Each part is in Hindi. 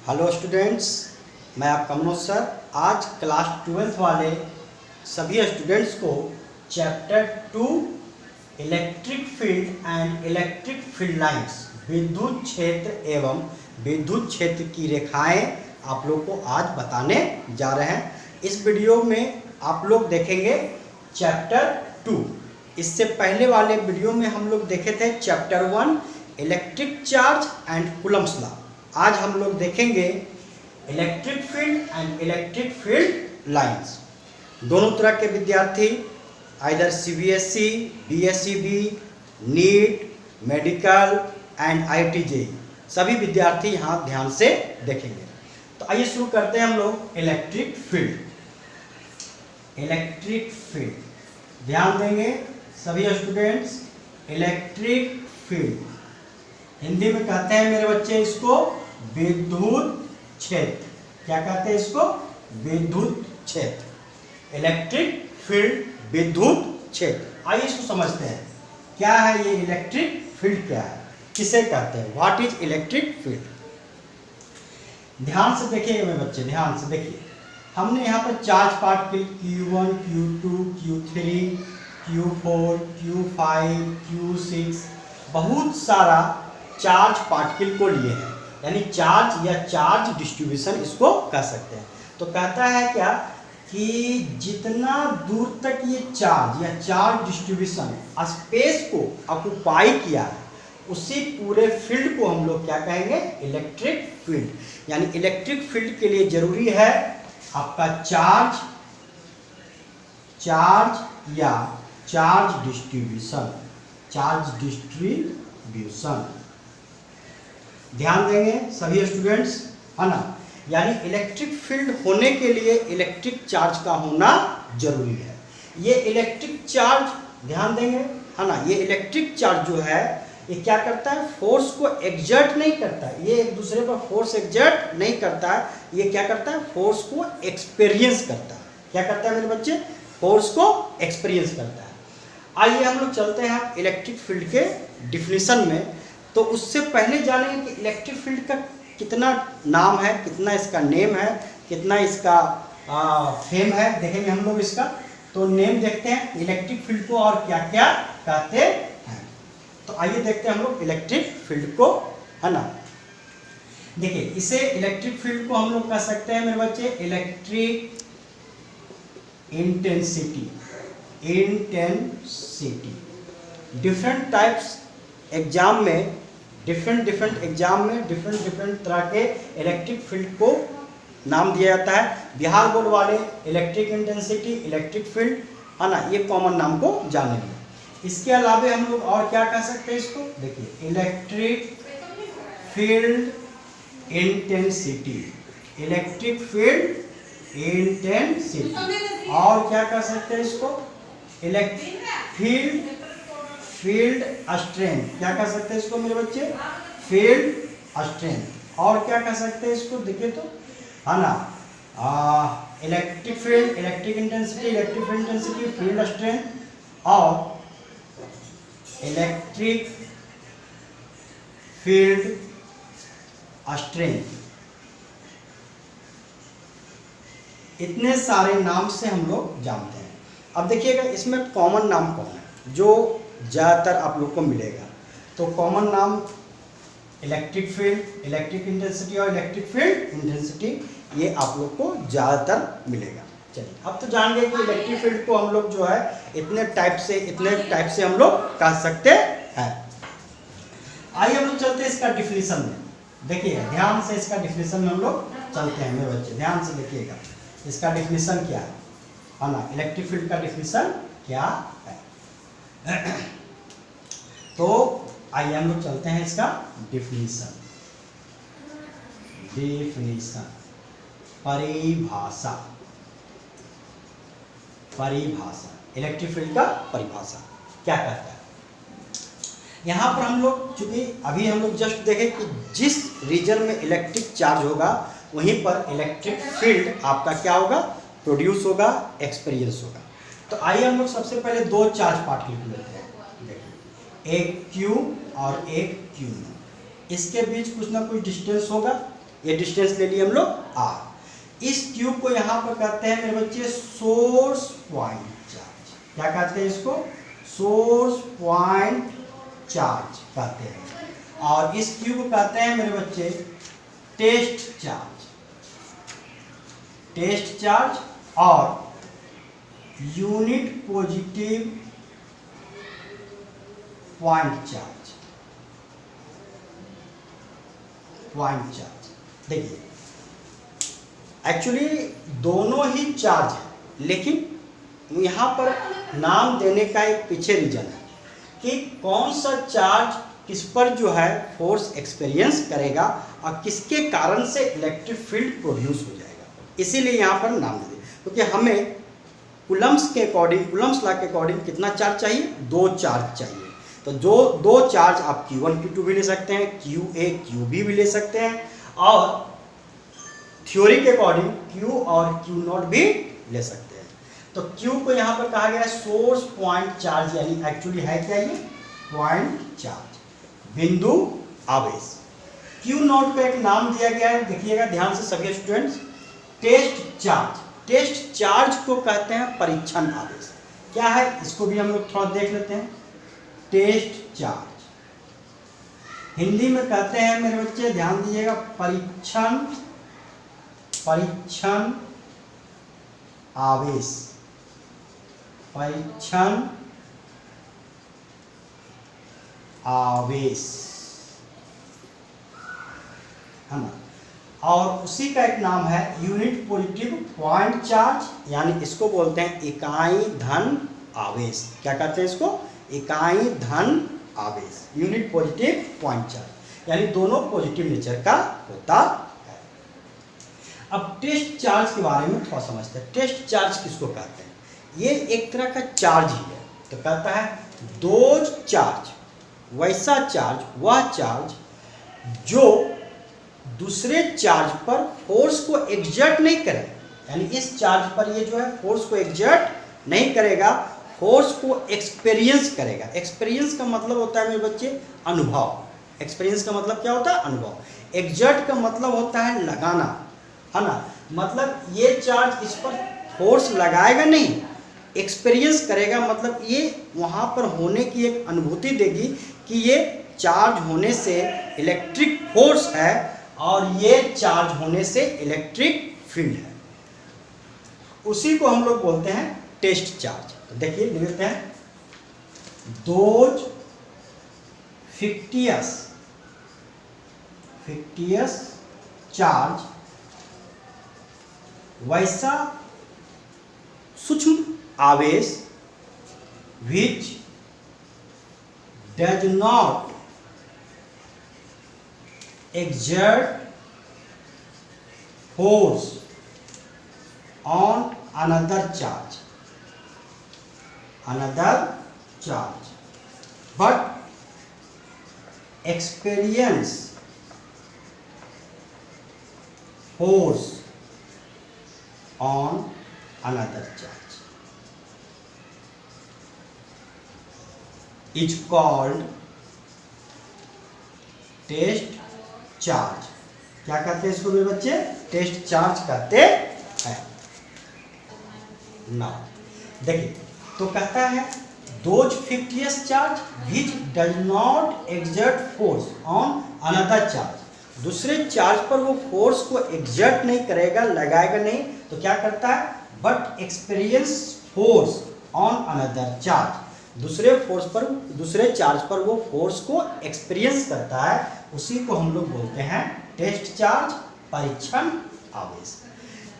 हेलो स्टूडेंट्स, मैं आपका मनोज सर। आज क्लास 12th वाले सभी स्टूडेंट्स को chapter 2 electric field and electric field lines, विद्युत क्षेत्र एवं विद्युत क्षेत्र की रेखाएं आप लोग को आज बताने जा रहे हैं। इस वीडियो में आप लोग देखेंगे चैप्टर 2। इससे पहले वाले वीडियो में हम लोग देखे थे chapter 1 electric charge and Coulomb's law. आज हम लोग देखेंगे electric field and electric field lines. दोनों तरह के विद्यार्थी either CBSE, BSEB, NEET, medical and IIT JEE सभी विद्यार्थी यहाँ ध्यान से देखेंगे। तो आइए शुरू करते हैं हम लोग इलेक्ट्रिक फील्ड। इलेक्ट्रिक फील्ड ध्यान देंगे सभी स्टूडेंट्स। इलेक्ट्रिक फील्ड हिंदी में कहते हैं मेरे बच्चे इसको विद्युत क्षेत्र। क्या कहते हैं इसको? विद्युत क्षेत्र। इलेक्ट्रिक फील्ड विद्युत क्षेत्र। आइए इसको समझते हैं, क्या है ये इलेक्ट्रिक फील्ड, क्या है, किसे कहते हैं, व्हाट इज इलेक्ट्रिक फील्ड। ध्यान से देखिएगा मेरे बच्चे, ध्यान से देखिए। हमने यहाँ पर charge particle Q1, Q2, Q3, Q4, Q5, Q6 बहुत सारा चार्ज पार्टिकल को लिए हैं, यानी चार्ज या चार्ज डिस्ट्रीब्यूशन इसको कह सकते हैं। तो कहता है क्या कि जितना दूर तक ये चार्ज या चार्ज डिस्ट्रीब्यूशन स्पेस को ऑक्युपाई किया है, उसी पूरे फील्ड को हम लोग क्या कहेंगे? Electric field. यानी इलेक्ट्रिक फील्ड के लिए जरूरी है आपका चार्ज या चार्ज डिस्ट्रीब्यूशन। चार्ज डिस्ट्रीब्यूशन ध्यान देंगे सभी स्टूडेंट्स, है ना। यानी इलेक्ट्रिक फील्ड होने के लिए इलेक्ट्रिक चार्ज का होना जरूरी है। ये इलेक्ट्रिक चार्ज ध्यान देंगे, है ना। ये इलेक्ट्रिक चार्ज जो है ये क्या करता है? फोर्स को एग्जर्ट नहीं करता है, ये एक दूसरे पर फोर्स एग्जर्ट नहीं करता है। ये क्या करता है? फोर्स को एक्सपीरियंस करता है। क्या करता है मेरे बच्चे? फोर्स को एक्सपीरियंस करता है। आइए हम लोग चलते हैं इलेक्ट्रिक फील्ड के डिफिनीशन में। तो उससे पहले जानेंगे कि इलेक्ट्रिक फील्ड का कितना नाम है, कितना इसका नेम है, कितना इसका फेम है, देखेंगे हम लोग इसका। तो नेम देखते हैं इलेक्ट्रिक फील्ड को और क्या क्या कहते हैं। तो आइए देखते हैं हम लोग इलेक्ट्रिक फील्ड को, है ना। देखिए इसे इलेक्ट्रिक फील्ड को हम लोग कह सकते हैं मेरे बच्चे electric intensity. Different types exam में डिफरेंट एग्जाम में डिफरेंट तरह के इलेक्ट्रिक फील्ड को नाम दिया जाता है। बिहार बोर्ड वाले इलेक्ट्रिक इंटेंसिटी, इलेक्ट्रिक फील्ड, है ना, ये कॉमन नाम को जानेंगे। इसके अलावा हम लोग और क्या कह सकते हैं इसको? देखिए electric field intensity, electric field intensity. और क्या कह सकते हैं इसको? Electric field strength. क्या कह सकते हैं इसको मेरे बच्चे? Field strength. और क्या कह सकते हैं इसको? देखिए तो, है ना, electric field, electric intensity, electric field intensity, field strength और इलेक्ट्रिक फील्ड स्ट्रेंथ। इतने सारे नाम से हम लोग जानते हैं। अब देखिएगा इसमें कॉमन नाम कौन है जो ज़्यादातर आप लोग को मिलेगा। तो कॉमन नाम इलेक्ट्रिक फील्ड, इलेक्ट्रिक इंटेंसिटी और इलेक्ट्रिक फील्ड इंटेंसिटी, ये आप लोग को ज़्यादातर मिलेगा। चलिए अब तो जान गए कि इलेक्ट्रिक फील्ड को हम लोग जो है इतने टाइप से हम लोग कह सकते हैं। आइए हम लोग चलते हैं इसका डिफिनीशन में। देखिए ध्यान से इसका डिफिनीशन में हम लोग चलते हैं मेरे बच्चे, ध्यान से देखिएगा इसका डिफिनीशन क्या है ना। इलेक्ट्रिक फील्ड का डिफिनीशन क्या है? तो आइए हम लोग चलते हैं इसका डिफिनीशन। परिभाषा इलेक्ट्रिक फील्ड का परिभाषा क्या कहता है? यहाँ पर हम लोग चूंकि अभी हम लोग जस्ट देखें कि जिस रीजन में इलेक्ट्रिक चार्ज होगा वहीं पर इलेक्ट्रिक फील्ड आपका क्या होगा? प्रोड्यूस होगा, एक्सपीरियंस होगा। तो आइए हम लोग सबसे पहले दो चार्ज पार्टिकल लेते हैं, एक Q और एक Q। इसके बीच कुछ ना कुछ डिस्टेंस होगा, ये डिस्टेंस ले लिए हम लोग r। इस क्यूब को यहाँ पर कहते हैं मेरे बच्चे सोर्स पॉइंट चार्ज। क्या कहते हैं इसको? सोर्स पॉइंट चार्ज कहते हैं। और इस क्यूब को कहते हैं मेरे बच्चे टेस्ट चार्ज। टेस्ट चार्ज और unit positive point charge. Point charge देखिए, एक्चुअली दोनों ही चार्ज है, लेकिन यहाँ पर नाम देने का एक पीछे रीजन है कि कौन सा चार्ज किस पर जो है फोर्स एक्सपीरियंस करेगा और किसके कारण से इलेक्ट्रिक फील्ड प्रोड्यूस हो जाएगा, इसीलिए यहाँ पर नाम दे दिया। क्योंकि हमें कूलम्ब्स के अकॉर्डिंग, कूलम्ब्स लॉ के अकॉर्डिंग कितना चार्ज चाहिए? 2 चार्ज चाहिए। तो जो 2 चार्ज आप Q1 Q2 भी ले सकते हैं, QA QB भी ले सकते हैं, और थ्योरी के अकॉर्डिंग Q और Q0 भी ले सकते हैं। तो Q को यहाँ पर कहा गया है सोर्स पॉइंट चार्ज, यानी एक्चुअली है क्या ये? पॉइंट चार्ज, बिंदु आवेश। Q0 का एक नाम दिया गया है, देखिएगा ध्यान से सभी students, test charge. Test charge को कहते हैं परीक्षण आवेश। क्या है इसको भी हम लोग थोड़ा देख लेते हैं। टेस्ट चार्ज हिंदी में कहते हैं मेरे बच्चे, ध्यान दीजिएगा, परीक्षण आवेश। परीक्षण आवेश है ना। और उसी का एक नाम है यूनिट पॉजिटिव पॉइंट चार्ज, यानी इसको बोलते हैं इकाई धन आवेश। क्या कहते हैं इसको? इकाई धन आवेश, यूनिट पॉजिटिव पॉइंट चार्ज, यानी दोनों पॉजिटिव नेचर का होता है। अब टेस्ट चार्ज के बारे में थोड़ा समझते हैं। टेस्ट चार्ज किसको कहते हैं? ये एक तरह का चार्ज ही है। तो कहता है दो चार्ज, वैसा चार्ज, वह चार्ज जो दूसरे चार्ज पर फोर्स को एग्जर्ट नहीं करे, यानी इस चार्ज पर ये जो है फोर्स को एग्जर्ट नहीं करेगा, फोर्स को एक्सपीरियंस करेगा। एक्सपीरियंस का मतलब होता है मेरे बच्चे अनुभव। एक्सपीरियंस का मतलब क्या होता है? अनुभव। एग्जर्ट का मतलब होता है लगाना, है ना। मतलब ये चार्ज इस पर फोर्स लगाएगा नहीं, एक्सपीरियंस करेगा, मतलब ये वहाँ पर होने की एक अनुभूति देगी कि ये चार्ज होने से इलेक्ट्रिक फोर्स है और ये चार्ज होने से इलेक्ट्रिक फील्ड है। उसी को हम लोग बोलते हैं टेस्ट चार्ज। तो देखिए लिखते हैं, दोज फिक्टियस चार्ज, वैसा सूक्ष्म आवेश which does not exert force on another charge but experience force on another charge is called test charge. क्या कहते हैं इसको मेरे बच्चे? टेस्ट चार्ज कहते हैं। ना देखिए, तो कहता है those fictitious charge which does not exert force on another charge, दूसरे चार्ज पर वो फोर्स को एक्सर्ट नहीं करेगा, लगाएगा नहीं, तो क्या करता है? But experience force on another charge, दूसरे चार्ज पर वो फोर्स को एक्सपीरियंस करता है। उसी को हम लोग बोलते हैं टेस्ट चार्ज, परीक्षण आवेश।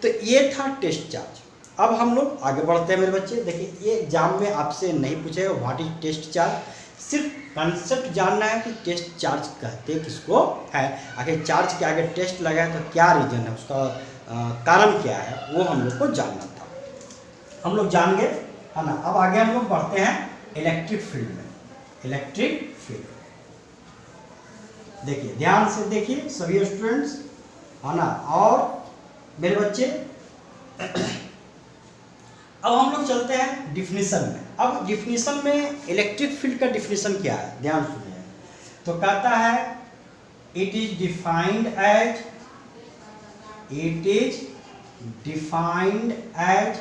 तो ये था टेस्ट चार्ज। अब हम लोग आगे बढ़ते हैं मेरे बच्चे। देखिए, ये एग्जाम में आपसे नहीं पूछेगा व्हाट इज टेस्ट चार्ज, सिर्फ कंसेप्ट जानना है कि टेस्ट चार्ज कहते किसको है। आखिर चार्ज के आगे टेस्ट लगा है तो क्या रीजन है, उसका कारण क्या है, वो हम लोग को जानना था। हम लोग जान गए, है ना। अब आगे हम लोग बढ़ते हैं इलेक्ट्रिक फील्ड में। इलेक्ट्रिक फील्ड देखिए, ध्यान से देखिए सभी स्टूडेंट्स, है ना। और मेरे बच्चे अब हम लोग चलते हैं डिफिनीशन में। अब डिफिनीशन में इलेक्ट्रिक फील्ड का डिफिनीशन क्या है, ध्यान सुनिए। तो कहता है it is defined as It is defined as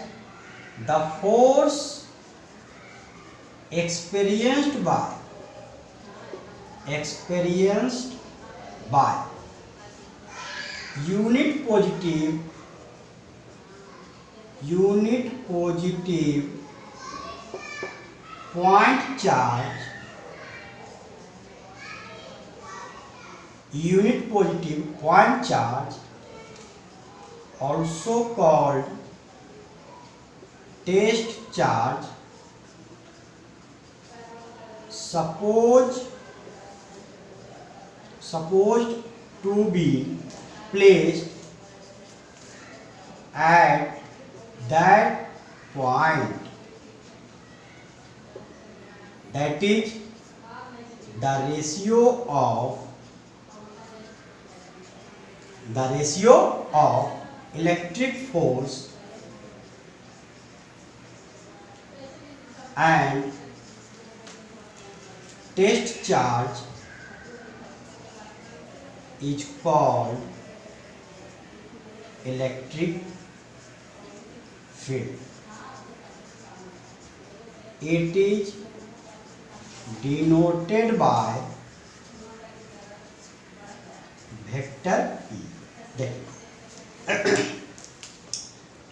the force experienced by unit positive point charge, also called test charge, supposed to be placed at that point. That is the ratio of electric force and test charge is called electric field. It is denoted by vector E। देखिए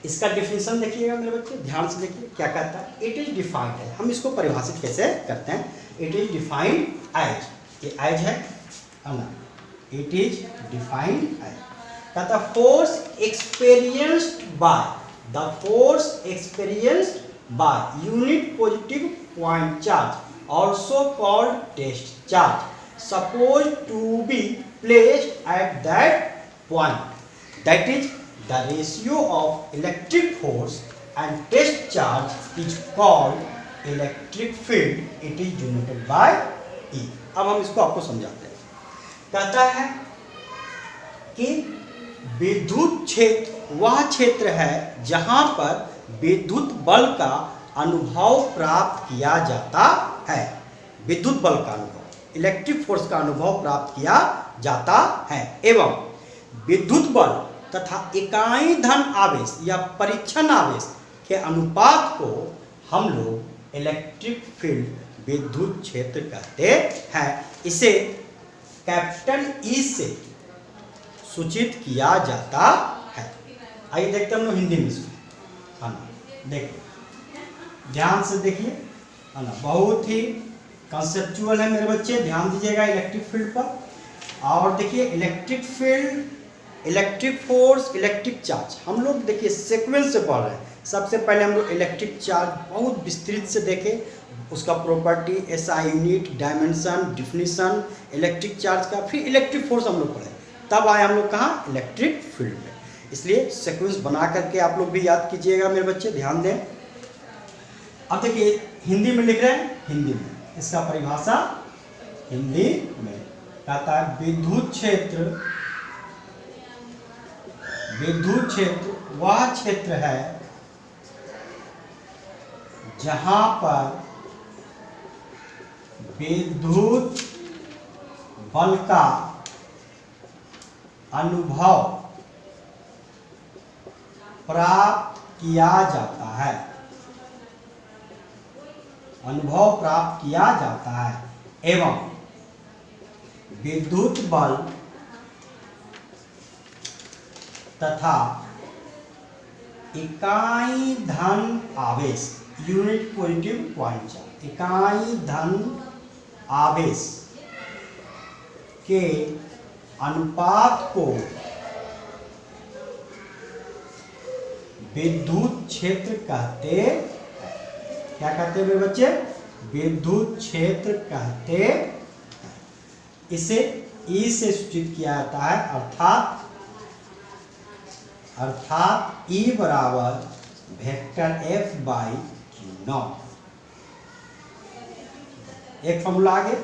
इसका डेफिनेशन देखिएगा मेरे बच्चे, ध्यान से देखिए क्या कहता है। इट इज डिफाइंड है, हम इसको परिभाषित कैसे करते हैं। इट इज डिफाइंड एज, ये एज है ना, इट इज डिफाइंड एज कहता force experienced by unit positive point charge, also called test charge, supposed to be placed at that point. That is the ratio of electric force and test charge is called electric field. It is denoted by E. अब हम इसको आपको समझाते हैं। कहता है कि विद्युत क्षेत्र वह क्षेत्र है जहां पर विद्युत बल का अनुभव प्राप्त किया जाता है। विद्युत बल का अनुभव, इलेक्ट्रिक फोर्स का अनुभव प्राप्त किया जाता है एवं विद्युत बल तथा इकाई धन आवेश या परीक्षण आवेश के अनुपात को हम लोग इलेक्ट्रिक फील्ड, विद्युत क्षेत्र कहते हैं। इसे कैपिटल ई से सूचित किया जाता है। आइए देखते हैं हम लोग हिंदी में इसको, हाँ देखिए ध्यान से देखिए, है ना, बहुत ही कंसेप्चुअल है मेरे बच्चे, ध्यान दीजिएगा इलेक्ट्रिक फील्ड पर। और देखिए electric field, electric force, electric charge, हम लोग देखिए सीक्वेंस से पढ़ रहे हैं। सबसे पहले हम लोग इलेक्ट्रिक चार्ज बहुत विस्तृत से देखे, उसका property, SI unit, dimension, definition electric charge का, फिर इलेक्ट्रिक फोर्स हम लोग पढ़े, तब आए हम लोग कहाँ, इलेक्ट्रिक फील्ड में। इसलिए सीक्वेंस बना करके आप लोग भी याद कीजिएगा मेरे बच्चे, ध्यान दें। अब देखिए हिंदी में लिख रहे हैं, हिंदी में इसका परिभाषा हिंदी में कहता है विद्युत क्षेत्र वह क्षेत्र है जहां पर विद्युत बल का अनुभव प्राप्त किया जाता है, एवं विद्युत बल तथा इकाई धन आवेश, यूनिट पॉजिटिव पॉइंट चार्ज, इकाई धन आवेश के अनुपात को विद्युत क्षेत्र कहते, क्या कहते हैं मेरे बच्चे, विद्युत क्षेत्र कहते। इसे ई से सूचित किया जाता है, अर्थात ई बराबर vector F by Q naught. एक फॉर्मूला आ गया,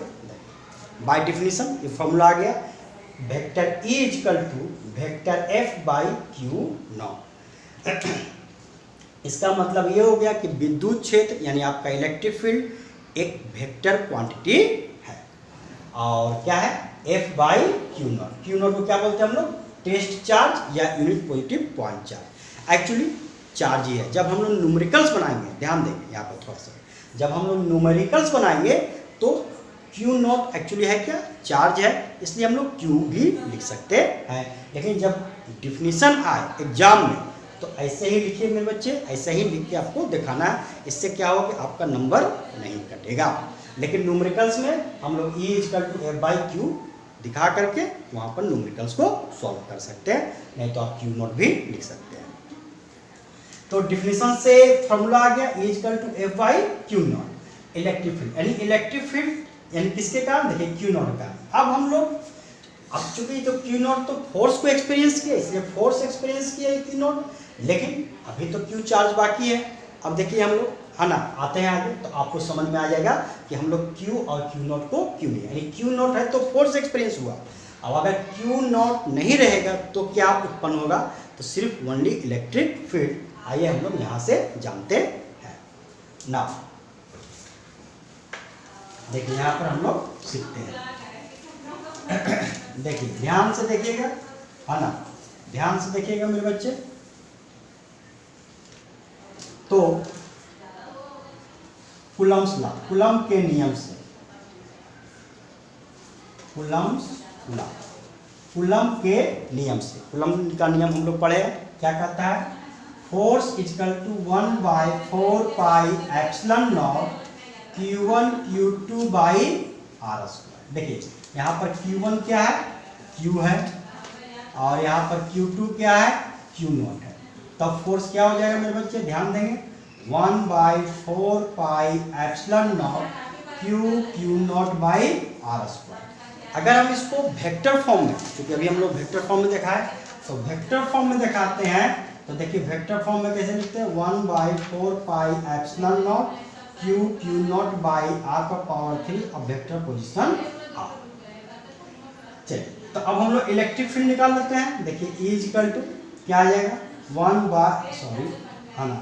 बाय डेफिनेशन ये फॉर्मूला आ गया, vector E equal to vector F by Q naught. इसका मतलब ये हो गया कि विद्युत क्षेत्र यानी आपका इलेक्ट्रिक फील्ड एक वेक्टर क्वांटिटी है, और क्या है, F by Q naught. Q naught को क्या बोलते हैं हम लोग, टेस्ट चार्ज या unit positive point charge. Actually charge ही है। जब हम लोग न्यूमेरिकल्स बनाएंगे, ध्यान देंगे यहाँ पर थोड़ा सा, जब हम लोग न्यूमेरिकल्स बनाएंगे तो Q नॉट एक्चुअली है क्या, चार्ज है, इसलिए हम लोग Q भी लिख सकते हैं। लेकिन जब डिफिनीशन आए एग्जाम में तो ऐसे ही लिखिए मेरे बच्चे, ऐसे ही लिख के आपको दिखाना है। इससे क्या होगा कि आपका नंबर नहीं कटेगा। लेकिन न्यूमेरिकल्स में हम लोग E = F/Q दिखा करके वहाँ पर न्यूमेरिकल्स को सॉल्व कर सकते हैं, नहीं तो आप Q नॉट भी लिख सकते हैं। तो डिफिनीशन से फॉर्मूला आ गया E = F/Q not. Electric field यानी इलेक्ट्रिक फील्ड यानी किसके कारण, देखिए Q नॉट का। अब हम लोग अब चूंकि तो Q नॉट तो फोर्स को एक्सपीरियंस किया, इसलिए फोर्स एक्सपीरियंस किया Q नॉट, लेकिन अभी तो Q चार्ज बाकी है। अब देखिए हम लोग है ना, आते हैं आगे तो आपको समझ में आ जाएगा कि हम लोग Q और Q नॉट को क्यों नहीं, यानी Q नॉट है तो फोर्स एक्सपीरियंस हुआ। अब अगर Q नॉट नहीं रहेगा तो क्या उत्पन्न होगा, तो सिर्फ ओनली इलेक्ट्रिक फील्ड। आइए हम लोग यहाँ से जानते हैं। ना देखिए यहाँ पर हम लोग सीखते हैं। देखिए ध्यान से देखिएगा, है ना, ध्यान से देखिएगा मेरे बच्चे। तो कूलम्ब्स लॉ, कूलम्ब के नियम से, कूलम्ब्स लॉ, कूलम्ब के नियम से, कूलम्ब का नियम हम लोग पढ़े हैं, क्या कहता है, फोर्स = 1/4πε0 Q1 Q2/r²। देखिए यहाँ पर Q1 क्या है, Q है, और यहाँ पर Q2 क्या है, Q नॉट है। तब फोर्स क्या हो जाएगा मेरे बच्चे, ध्यान देंगे, 1/4πε0 Q नॉट/r²। अगर हम इसको वेक्टर फॉर्म में, क्योंकि अभी हम लोग वेक्टर फॉर्म में देखा है, तो वेक्टर फॉर्म में दिखाते हैं। तो देखिए वेक्टर फॉर्म में कैसे लिखते हैं, 1/4πε0 Q नॉट/r⁴ अब वेक्टर पोजीशन आ। चलिए तो अब हम लोग इलेक्ट्रिक फील्ड निकाल लेते हैं। देखिए E = क्या आ जाएगा, है ना,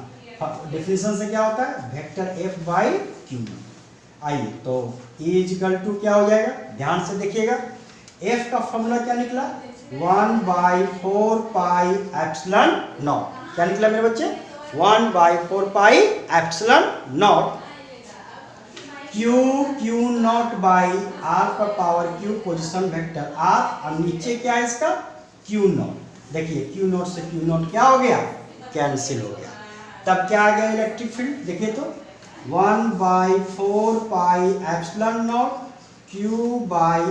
डिफिनीशन से क्या होता है, वेक्टर F/Q। आइए तो E = क्या हो जाएगा, ध्यान से देखिएगा, F का फॉर्मूला क्या निकला, 1/4πε0। क्या निकला मेरे बच्चे, 1/4πε0 Q नॉट/r⁴ पोजीशन वेक्टर r, और नीचे क्या है इसका, Q नॉट। देखिए Q नॉट से Q नॉट क्या हो गया, कैंसिल हो गया। तब क्या आ गया इलेक्ट्रिक फील्ड, देखिए तो 1/4πε0 Q/r⁴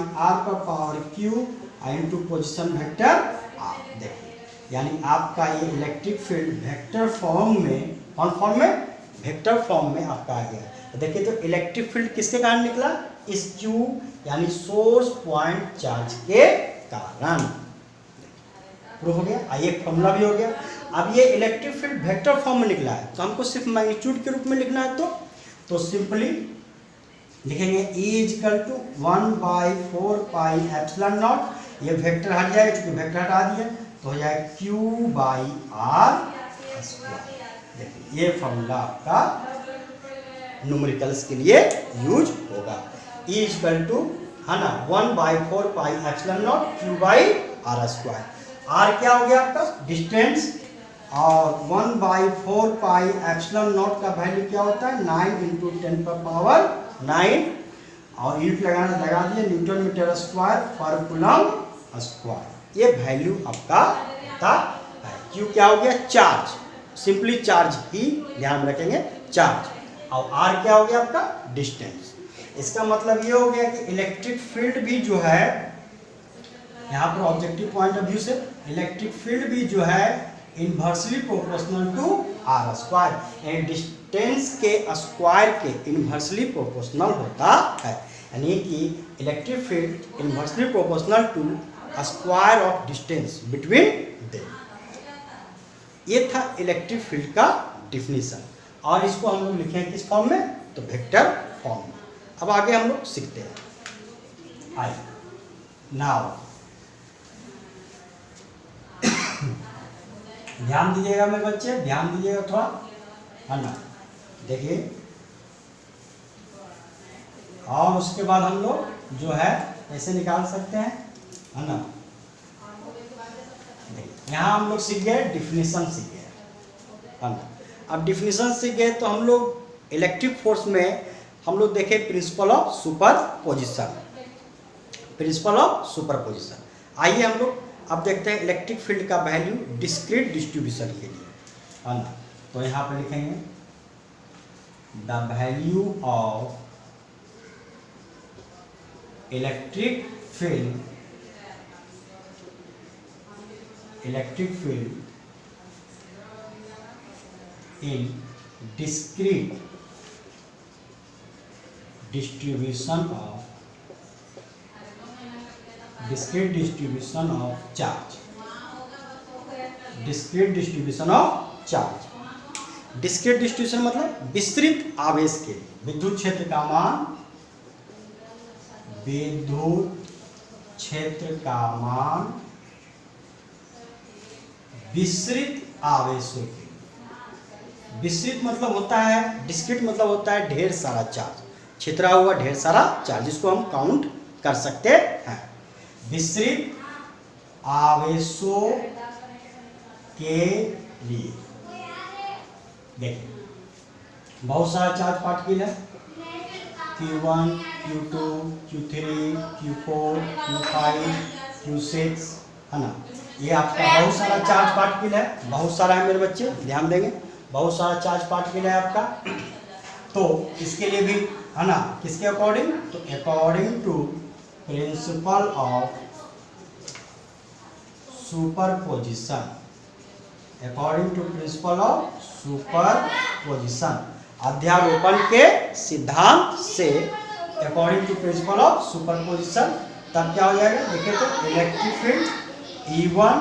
into position vector r। देखिए यानी आपका ये इलेक्ट्रिक फील्ड वेक्टर फॉर्म में, कौन फॉर्म में, वेक्टर फॉर्म में आपका आ गया। तो देखिए तो इलेक्ट्रिक फील्ड किसके कारण निकला, इस Q यानी सोर्स पॉइंट चार्ज के कारण। प्रूफ हो गया। आइए फॉर्मूला भी हो गया। अब ये इलेक्ट्रिक फील्ड वेक्टर फॉर्म में निकला है, तो हमको सिर्फ मैग्नीट्यूड के रूप में लिखना है। तो सिंपली लिखेंगे E = 1/4πε0, ये वेक्टर हट जाएगा, क्योंकि वेक्टर हटा दिया तो हो जाएगा Q/r²। देखिए ये फॉर्मूला आपका न्यूमेरिकल्स के लिए यूज होगा। E = है ना 1/4πε0 Q/r²। r क्या हो गया आपका, डिस्टेंस, और 1/4πε0 का वैल्यू क्या होता है, 9 × 10⁻⁹, और यूनिट लगा दिए न्यूटन मीटर स्क्वायर पर कूलम्ब स्क्वायर। ये वैल्यू आपका होता है। Q क्या हो गया, चार्ज, सिंपली चार्ज ही ध्यान रखेंगे, चार्ज, और R क्या हो गया आपका, डिस्टेंस। इसका मतलब ये हो गया कि इलेक्ट्रिक फील्ड भी जो है, यहाँ पर ऑब्जेक्टिव पॉइंट ऑफ व्यू से इलेक्ट्रिक फील्ड भी जो है इन्वर्सली प्रोपोर्शनल टू r², यानी डिस्टेंस के स्क्वायर के इन्वर्सली प्रोपोर्शनल होता है। यानी कि electric field inversely proportional to square of distance between them. ये था इलेक्ट्रिक फील्ड का डिफिनीशन, और इसको हम लोग लिखे हैं किस फॉर्म में, तो वेक्टर फॉर्म में। अब आगे हम लोग सीखते हैं। आइए नाउ ध्यान दीजिएगा मेरे बच्चे, ध्यान दीजिएगा थोड़ा, है ना। देखिए और उसके बाद हम लोग जो है ऐसे निकाल सकते हैं, है ना। यहाँ हम लोग सीख गए डिफिनीशन सीख गए, है ना। अब डिफिनीशन सीख गए तो हम लोग इलेक्ट्रिक फोर्स में हम लोग देखे principal of superposition, principal of superposition. आइए हम लोग अब देखते हैं इलेक्ट्रिक फील्ड का वैल्यू डिस्क्रीट डिस्ट्रीब्यूशन के लिए, है ना। तो यहाँ पर लिखेंगे the value of electric field in discrete distribution of charge, discrete distribution of charge। Discrete distribution मतलब विस्तृत आवेश के लिए विद्युत क्षेत्र का मान, विद्युत क्षेत्र का मान विस्तृत आवेशों के, विस्तृत मतलब होता है, डिस्क्रीट मतलब होता है ढेर सारा चार्ज, छितरा हुआ ढेर सारा चार्ज जिसको हम काउंट कर सकते हैं। विस्तृत आवेशों के लिए देखिए बहुत सारा चार्ज पार्टिकल है, Q1, Q2, Q3, Q4, Q5, Q6, है ना। ये आपका बहुत सारा चार्ज पार्टिकल है, बहुत सारा है मेरे बच्चे, ध्यान देंगे, बहुत सारा चार्ज पार्टिकल है आपका। तो इसके लिए भी, है ना, किसके अकॉर्डिंग, तो according to principle of superposition, according to principle of superposition, अध्यारोपण के सिद्धांत से, according to principle of superposition, तब क्या हो जाएगा, देखिए तो इलेक्ट्रिक फील्ड E1,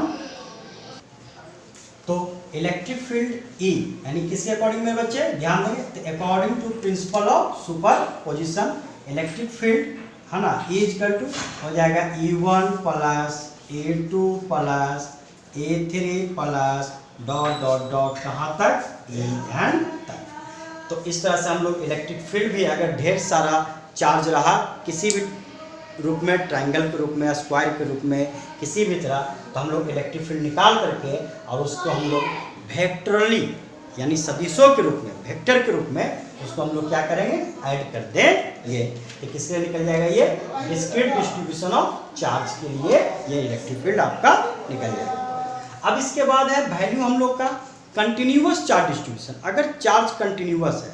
तो इलेक्ट्रिक फील्ड E यानी किसके अकॉर्डिंग में बच्चे ध्यान देंगे, तो according to principle of superposition electric field, है ना, E इक्वल टू हो जाएगा E1 plus E2 plus E3 plus dot dot dot कहाँ तक, En तक। तो इस तरह से हम लोग इलेक्ट्रिक फील्ड भी अगर ढेर सारा चार्ज रहा किसी भी रूप में, ट्रायंगल के रूप में, स्क्वायर के रूप में, किसी भी तरह, तो हम लोग इलेक्ट्रिक फील्ड निकाल करके और उसको हम लोग वेक्टरली यानी सदिशों के रूप में, वेक्टर के रूप में उसको हम लोग क्या करेंगे, ऐड कर देंगे। तो किसके लिए निकल जाएगा, ये डिस्क्रीट डिस्ट्रीब्यूशन ऑफ चार्ज के लिए ये इलेक्ट्रिक फील्ड आपका निकल जाएगा। अब इसके बाद है वैल्यू हम लोग का कंटिन्यूअस चार्ज डिस्ट्रीब्यूशन। अगर चार्ज कंटिन्यूअस है,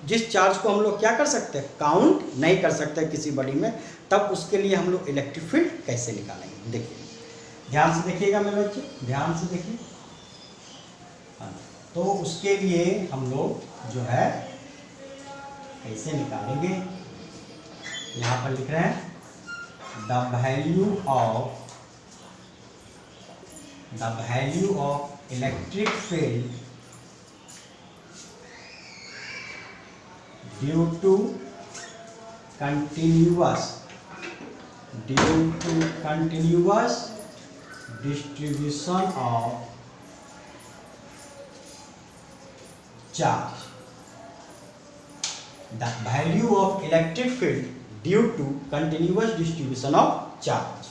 जिस चार्ज को हम लोग क्या कर सकते हैं, काउंट नहीं कर सकते किसी बॉडी में, तब उसके लिए हम लोग इलेक्ट्रिक फील्ड कैसे निकालेंगे, देखिए ध्यान से देखिएगा मेरे बच्चे, ध्यान से देखिए। तो उसके लिए हम लोग जो है कैसे निकालेंगे, यहाँ पर लिख रहे हैं the value of electric field due to continuous distribution of charge, the value of electric field due to continuous distribution of charge,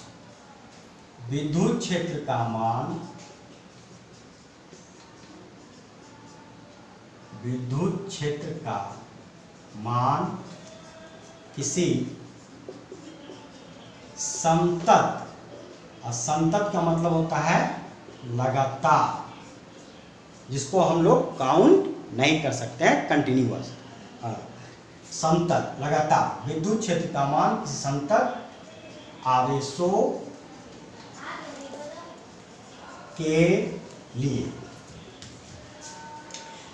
विद्युत क्षेत्र का मान, विद्युत क्षेत्र का मान किसी संतत, और संतत का मतलब होता है लगातार, जिसको हम लोग काउंट नहीं कर सकते हैं, कंटिन्यूअस, संतत लगातार विद्युत क्षेत्र का मान किसी संतत आवेशों के लिए।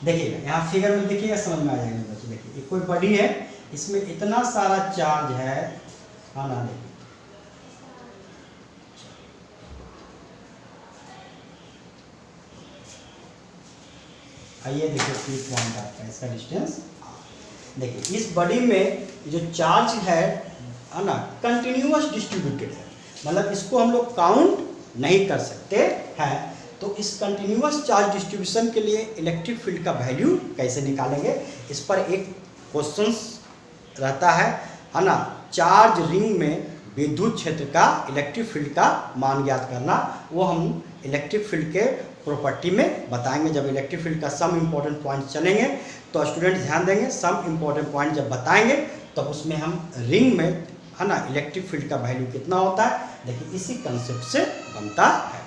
देखिएगा यहाँ फिगर में, देखिएगा समझ में आ जाएगा बच्चे। देखिए कोई बॉडी है, इसमें इतना सारा चार्ज है, ना देखिए आइए देखिए पी पॉइंट आपका, इसका डिस्टेंस देखिए, इस बॉडी में जो चार्ज है ना, कंटिन्यूअस डिस्ट्रीब्यूटेड है, मतलब इसको हम लोग काउंट नहीं कर सकते हैं। तो इस कंटिन्यूअस चार्ज डिस्ट्रीब्यूशन के लिए इलेक्ट्रिक फील्ड का वैल्यू कैसे निकालेंगे, इस पर एक क्वेश्चन रहता है ना। चार्ज रिंग में विद्युत क्षेत्र का, इलेक्ट्रिक फील्ड का मान ज्ञात करना, वो हम इलेक्ट्रिक फील्ड के प्रॉपर्टी में बताएंगे। जब इलेक्ट्रिक फील्ड का सम इम्पोर्टेंट पॉइंट चलेंगे तो स्टूडेंट ध्यान देंगे, सम इम्पोर्टेंट पॉइंट जब बताएंगे तब उसमें हम रिंग में, है ना, इलेक्ट्रिक फील्ड का वैल्यू कितना होता है, देखिए इसी कंसेप्ट से बनता है।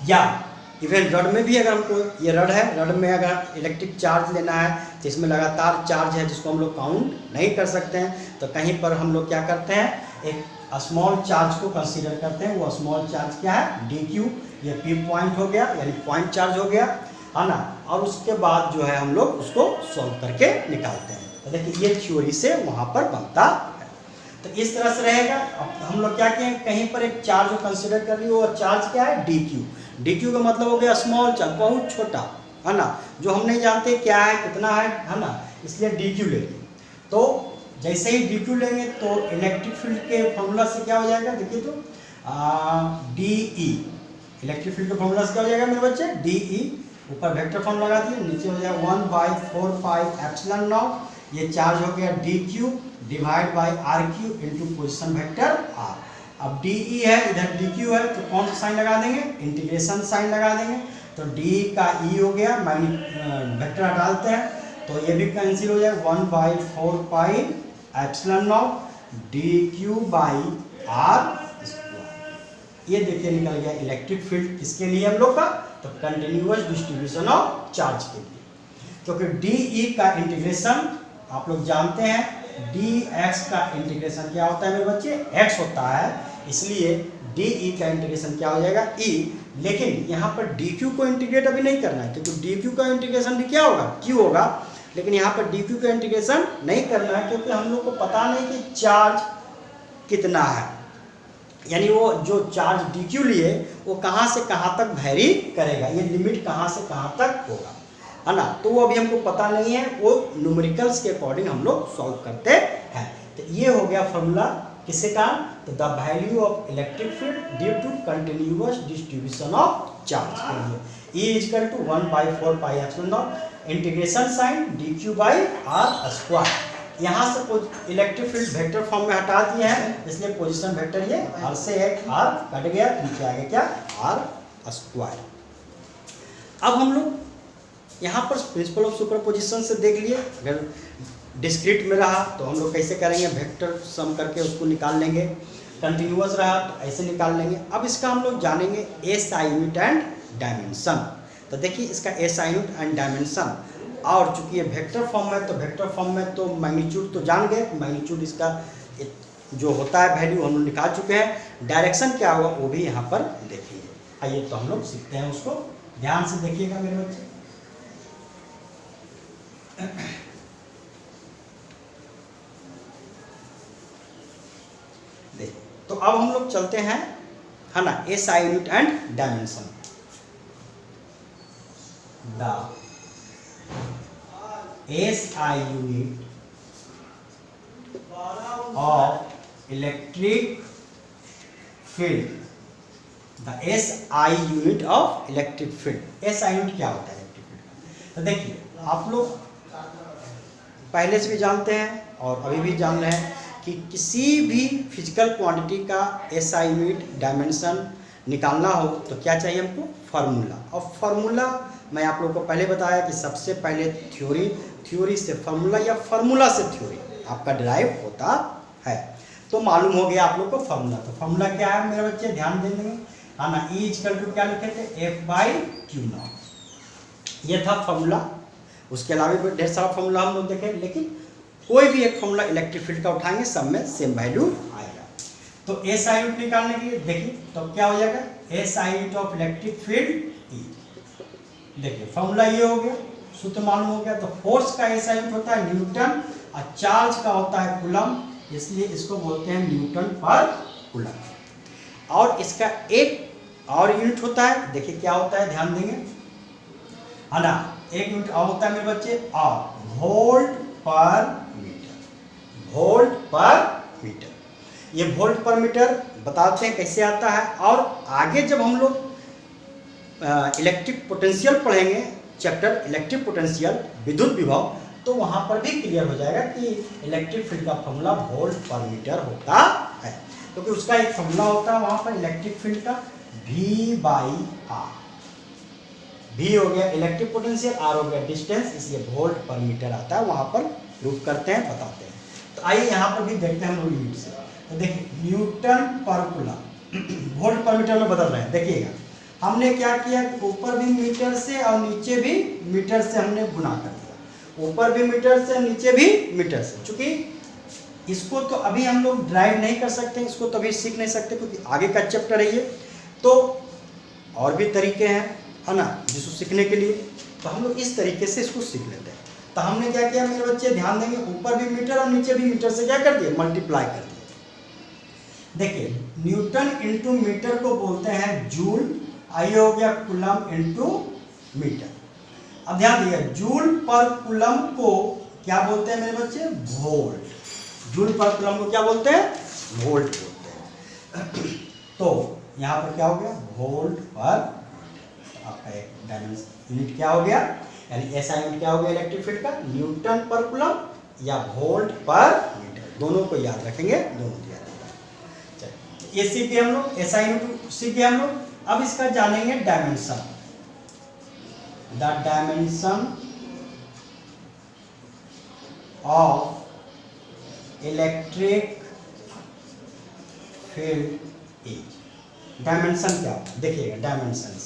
या इवन रड में भी अगर हमको, ये रड है, रड में अगर इलेक्ट्रिक चार्ज लेना है तो इसमें लगातार चार्ज है जिसको हम लोग काउंट नहीं कर सकते हैं, तो कहीं पर हम लोग क्या करते हैं, एक स्मॉल चार्ज को कंसीडर करते हैं। वो स्मॉल चार्ज क्या है, DQ, ये P पॉइंट हो गया, यानी पॉइंट चार्ज हो गया, है ना। और उसके बाद जो है हम लोग उसको सॉल्व करके निकालते हैं। तो देखिए ये थ्योरी से वहाँ पर बनता है। तो इस तरह से रहेगा। अब हम लोग क्या किए, कहीं पर एक चार्ज को कंसीडर कर रही हो, और चार्ज क्या है, DQ। DQ का मतलब हो गया स्मॉल चार्ज, बहुत छोटा, है ना, जो हम नहीं जानते क्या है, कितना है ना, इसलिए DQ लेंगे। तो जैसे ही DQ लेंगे तो इलेक्ट्रिक फील्ड के फॉर्मूला से क्या हो जाएगा, देखिए तो DE, इलेक्ट्रिक फील्ड का फॉर्मूला से क्या हो जाएगा मेरे बच्चे, DE, ऊपर वेक्टर फॉर्म लगा दिए, नीचे हो जाएगा 1/4πε0, ये चार्ज हो गया DQ divide by RQ into position vector R। अब DE है, इधर DQ है, तो कौन सा साइन लगा देंगे, इंटीग्रेशन साइन लगा देंगे। तो DE का E हो गया, वेक्टर डालते हैं तो ये भी कैंसिल हो जाएगा, 1/4πε0 DQ बाई R स्क्वायर। ये देखिए निकल गया इलेक्ट्रिक फील्ड किसके लिए हम लोग का, तो कंटिन्यूअस डिस्ट्रीब्यूशन ऑफ चार्ज के लिए। क्योंकि DE का इंटीग्रेशन आप लोग जानते हैं, dx का इंटीग्रेशन क्या होता है मेरे बच्चे, x होता है, इसलिए DE का इंटीग्रेशन क्या हो जाएगा, E। लेकिन यहाँ पर DQ को इंटीग्रेट अभी नहीं करना है, क्योंकि DQ का इंटीग्रेशन भी क्या होगा, Q होगा। लेकिन यहाँ पर DQ का इंटीग्रेशन नहीं करना है, क्योंकि हम लोग को पता नहीं कि चार्ज कितना है, यानी वो जो चार्ज DQ लिए वो कहाँ से कहाँ तक वैरी करेगा, ये लिमिट कहाँ से कहाँ तक होगा, है ना। तो वो अभी हमको पता नहीं है, वो न्यूमेरिकल्स के अकॉर्डिंग हम लोग सॉल्व करते हैं। तो ये हो गया फॉर्मूला किससे का, तो the value of electric field due to continuous distribution of charge के लिए, E equal to 1/4πε0 integration sign DQ by R square. यहाँ से इलेक्ट्रिक फील्ड वेक्टर फॉर्म में हटा दिए हैं, इसलिए पोजीशन वेक्टर ये R से एक R कट गया, नीचे आ गया क्या, R स्क्वायर। अब हम लोग यहाँ पर प्रिंसिपल ऑफ सुपरपोजिशन से देख लिए, अगर डिस्क्रीट में रहा तो हम लोग कैसे करेंगे, वेक्टर सम करके उसको निकाल लेंगे, कंटिन्यूअस रहा तो ऐसे निकाल लेंगे। अब इसका हम लोग जानेंगे SI यूनिट एंड डायमेंशन। तो देखिए इसका SI यूनिट एंड डायमेंशन, और चूंकि ये वेक्टर फॉर्म है तो वेक्टर फॉर्म में तो मैग्नीट्यूड तो जान गए, मैग्नीट्यूड इसका जो होता है वैल्यू हम लोग निकाल चुके हैं। डायरेक्शन क्या होगा वो भी यहाँ पर देखेंगे। आइए तो हम लोग सीखते हैं उसको, ध्यान से देखिएगा मेरे बच्चे। देखो तो अब हम लोग चलते हैं, है ना, SI unit and dimension. The SI unit of electric field, the SI unit of electric field. SI unit क्या होता है इलेक्ट्रिक फील्ड का, तो देखिए आप लोग पहले से भी जानते हैं और अभी भी जान रहे हैं कि किसी भी फिजिकल क्वांटिटी का SI यूनिट डायमेंशन निकालना हो तो क्या चाहिए हमको, फार्मूला। और फार्मूला मैं आप लोगों को पहले बताया कि सबसे पहले थ्योरी से फार्मूला या फार्मूला से थ्योरी आपका डिराइव होता है। तो मालूम हो गया आप लोग को फार्मूला। तो फार्मूला क्या है मेरे बच्चे, ध्यान दे देंगे, है ना। E इक्वल टू क्या लिखे थे, F/Q0, ये था फार्मूला। उसके अलावा भी ढेर सारा फार्मूला हम लोग देखें, लेकिन कोई भी एक फार्मूला इलेक्ट्रिक फील्ड का उठाएंगे, सब में सेम वैल्यू आएगा। तो SI यूनिट निकालने के लिए देखिए तो क्या हो जाएगा, SI unit of electric field E। देखिए फार्मूला ये हो गया, सूत्र मालूम हो गया। तो फोर्स का SI यूनिट होता है न्यूटन और चार्ज का होता है कूलम, इसलिए इसको बोलते हैं न्यूटन पर कूलम। और इसका एक और यूनिट होता है, देखिए क्या होता है, ध्यान देंगे, है ना। एक यूनिट और होता है मेरे बच्चे, और वोल्ट पर मीटर, वोल्ट पर मीटर। ये वोल्ट पर मीटर बताते हैं कैसे आता है। और आगे जब हम लोग इलेक्ट्रिक पोटेंशियल पढ़ेंगे, चैप्टर इलेक्ट्रिक पोटेंशियल, विद्युत विभव, तो वहाँ पर भी क्लियर हो जाएगा कि इलेक्ट्रिक फील्ड का फॉर्मूला वोल्ट पर मीटर होता है, क्योंकि उसका एक फॉर्मूला होता है वहाँ पर इलेक्ट्रिक फील्ड का V/R। V हो गया इलेक्ट्रिक पोटेंशियल, R हो गया डिस्टेंस, इसलिए वोल्ट पर मीटर आता है, वहाँ पर प्रूफ करते हैं, बताते हैं। तो आइए यहाँ पर भी देखते हैं हम लोग यूनिट से। तो देखिए न्यूटन पर कूलम वोल्ट पर मीटर में बदल रहे हैं। देखिएगा हमने क्या किया, ऊपर भी मीटर से और नीचे भी मीटर से हमने गुना कर दिया, ऊपर भी मीटर से नीचे भी मीटर से। चूंकि इसको तो अभी हम लोग ड्राइव नहीं कर सकते, इसको तो अभी सीख नहीं सकते क्योंकि आगे का चैप्टर है ये, तो और भी तरीके हैं, है ना, जिसको सीखने के लिए। तो हम लोग इस तरीके से इसको सीख लेते हैं। तो हमने क्या किया मेरे बच्चे, ध्यान देंगे, ऊपर भी मीटर और नीचे भी मीटर से क्या कर दिए, मल्टीप्लाई कर दिए। देखिए न्यूटन इंटू मीटर को बोलते हैं जूल, आई हो गया कूलम इंटू मीटर। अब ध्यान दिए, जूल पर कूलम को क्या बोलते हैं मेरे बच्चे, वोल्ट। जूल पर कूलम को क्या बोलते हैं, वोल्ट बोलते हैं। तो यहाँ पर क्या हो गया, वोल्ट पर, आपका एक डायमेंशन यूनिट क्या हो गया, यानी ऐसा यूनिट क्या हो गया इलेक्ट्रिक फील्ड का, न्यूटन पर कूलम या वोल्ट पर मीटर, दोनों को याद रखेंगे, दोनों को याद रखेंगे। चलिए ये सीख गए हम लोग, ऐसा यूनिट सीख गए हम लोग। अब इसका जानेंगे dimension. The dimension of electric field is, dimension क्या होता है, देखिएगा डायमेंशन,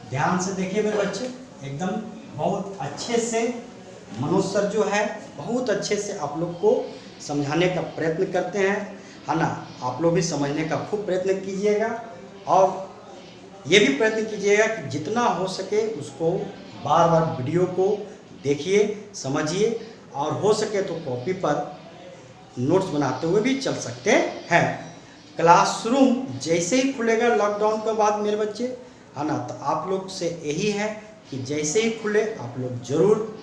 ध्यान से देखिए मेरे बच्चे, एकदम बहुत अच्छे से मनोज सर जो है बहुत अच्छे से आप लोग को समझाने का प्रयत्न करते हैं, है ना। आप लोग भी समझने का खूब प्रयत्न कीजिएगा और ये भी प्रयत्न कीजिएगा कि जितना हो सके उसको बार बार वीडियो को देखिए, समझिए, और हो सके तो कॉपी पर नोट्स बनाते हुए भी चल सकते हैं। क्लासरूम जैसे ही खुलेगा लॉकडाउन के बाद मेरे बच्चे, है ना, तो आप लोग से यही है कि जैसे ही खुले आप लोग ज़रूर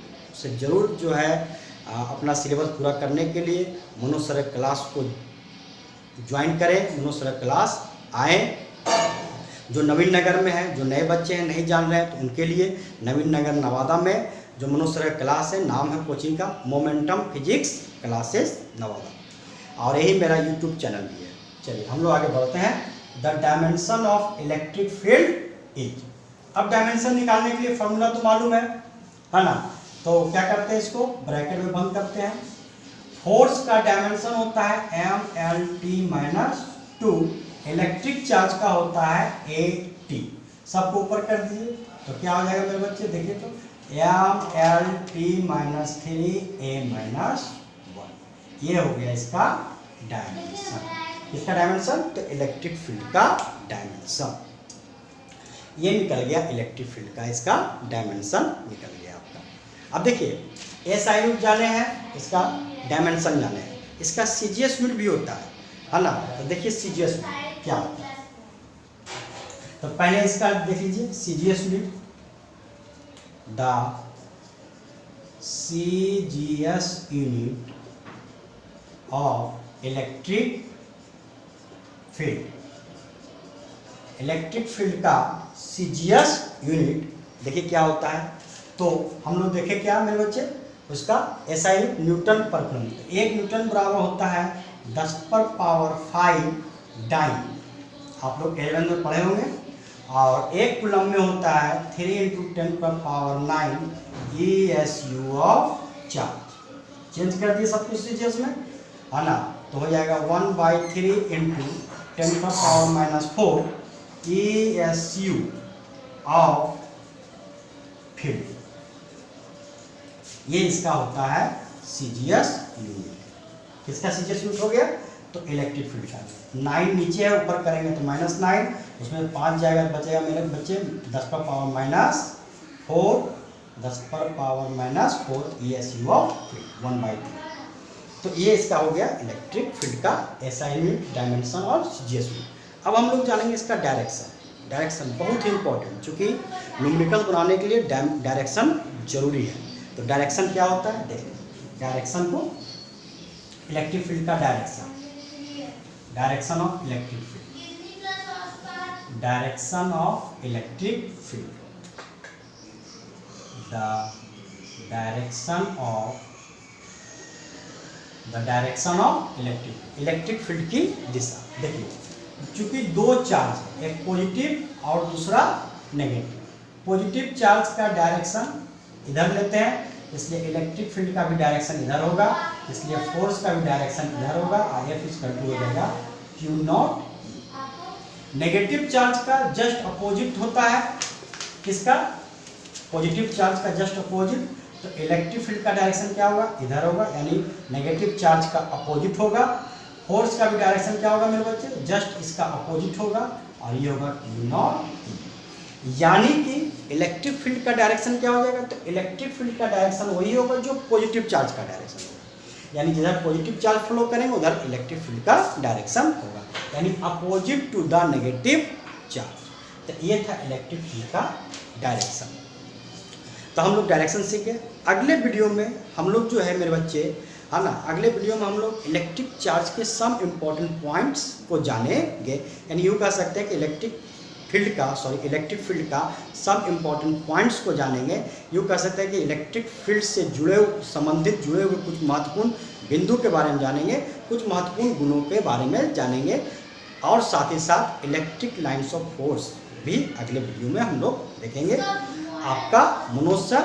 जो है अपना सिलेबस पूरा करने के लिए मनोज सर क्लास को ज्वाइन करें, मनोज सर क्लास आएँ। जो नवीन नगर में है, जो नए बच्चे हैं नहीं जान रहे हैं, तो उनके लिए नवीन नगर नवादा में जो मनोज सर क्लास है, नाम है कोचिंग का मोमेंटम फिजिक्स क्लासेस नवादा, और यही मेरा यूट्यूब चैनल भी है। चलिए हम लोग आगे बढ़ते हैं। The dimension of electric field is, अब डायमेंशन निकालने के लिए फॉर्मूला तो मालूम है ना, तो क्या करते हैं, इसको ब्रैकेट में बंद करते हैं। फोर्स का डायमेंशन होता है m/L/T-2, इलेक्ट्रिक चार्ज का होता है AT। सबको ऊपर कर दीजिए तो क्या हो जाएगा मेरे बच्चे, देखिए तो m/L/T-3a-1, ये हो गया इसका डायमेंशन। इसका डायमेंशन तो इलेक्ट्रिक फील्ड का डायमेंशन, ये निकल गया इलेक्ट्रिक फील्ड का, इसका डायमेंशन निकल गया आपका। अब देखिए एसआई यूनिट जाने हैं, इसका डायमेंशन जाने हैं, इसका सीजीएस यूनिट भी होता है ना। तो देखिए सीजीएस क्या होता है, तो पहले इसका देख लीजिए CGS unit. The CGS unit of electric field, electric field का सीजीएस यूनिट देखिए क्या होता है। तो हम लोग देखें क्या मेरे बच्चे, उसका एसआई यूनिट न्यूटन पर कूलम। 1 न्यूटन बराबर होता है 10⁵ डाइन, आप लोग 11 में पढ़े होंगे। और 1 कूलम में होता है 3 × 10⁹ ESU ऑफ चार्ज। चेंज कर दिए सब कुछ सीजीएस में, है ना, तो हो जाएगा 1/3 × 10⁻⁻4 ESU ऑफ फील्ड, ये इसका होता है सीजीएस यूनिट। किसका सीजीएस यूनिट हो गया, तो इलेक्ट्रिक फील्ड का। 9 नीचे है, ऊपर करेंगे तो -9, उसमें 5 जाएगा, बचेगा मेरे बच्चे 10⁻⁻4 ESU ऑफ फील्ड 1/3। तो ये इसका हो गया इलेक्ट्रिक फील्ड का एसआई यूनिट, डायमेंशन और सीजीएस यूनिट। अब हम लोग जानेंगे इसका डायरेक्शन। डायरेक्शन बहुत ही इंपॉर्टेंट, चूँकि न्यूमेरिकल बनाने के लिए डायरेक्शन जरूरी है। तो डायरेक्शन क्या होता है, देखिए डायरेक्शन को, इलेक्ट्रिक फील्ड का direction, direction of electric field, direction of electric field, the direction of electric field की दिशा। देखिए चूंकि दो चार्ज है, एक पॉजिटिव और दूसरा नेगेटिव। पॉजिटिव चार्ज का डायरेक्शन इधर लेते हैं, इसलिए इलेक्ट्रिक फील्ड का भी डायरेक्शन इधर होगा, इसलिए फोर्स का भी डायरेक्शन इधर होगा। और F इक्वल टू हो जाएगा Q नॉट। नेगेटिव चार्ज का जस्ट अपोजिट होता है, किसका? पॉजिटिव चार्ज का जस्ट अपोजिट। तो इलेक्ट्रिक फील्ड का डायरेक्शन क्या होगा? इधर होगा, यानी नेगेटिव चार्ज का अपोजिट होगा। फोर्स का भी डायरेक्शन क्या होगा मेरे बच्चे? जस्ट इसका अपोजिट होगा, और ये होगा Q नॉट। यानी कि इलेक्ट्रिक फील्ड का डायरेक्शन क्या हो जाएगा? तो इलेक्ट्रिक फील्ड का डायरेक्शन वही होगा जो पॉजिटिव चार्ज का डायरेक्शन होगा, यानी जिधर पॉजिटिव चार्ज फ्लो करेंगे उधर इलेक्ट्रिक फील्ड का डायरेक्शन होगा, यानी opposite to the negative charge. तो ये था इलेक्ट्रिक फील्ड का डायरेक्शन। तो हम लोग डायरेक्शन सीख गए। अगले वीडियो में हम लोग जो है मेरे बच्चे, है ना, अगले वीडियो में हम लोग इलेक्ट्रिक चार्ज के सम इम्पॉर्टेंट पॉइंट्स को जानेंगे। यानी यूँ कह सकते हैं कि इलेक्ट्रिक फील्ड का सम इम्पॉर्टेंट पॉइंट्स को जानेंगे। यूँ कह सकते हैं कि इलेक्ट्रिक फील्ड से जुड़े हुए कुछ महत्वपूर्ण बिंदु के बारे में जानेंगे, कुछ महत्वपूर्ण गुणों के बारे में जानेंगे, और साथ ही साथ इलेक्ट्रिक लाइन्स ऑफ फोर्स भी अगले वीडियो में हम लोग देखेंगे। आपका मनोज सर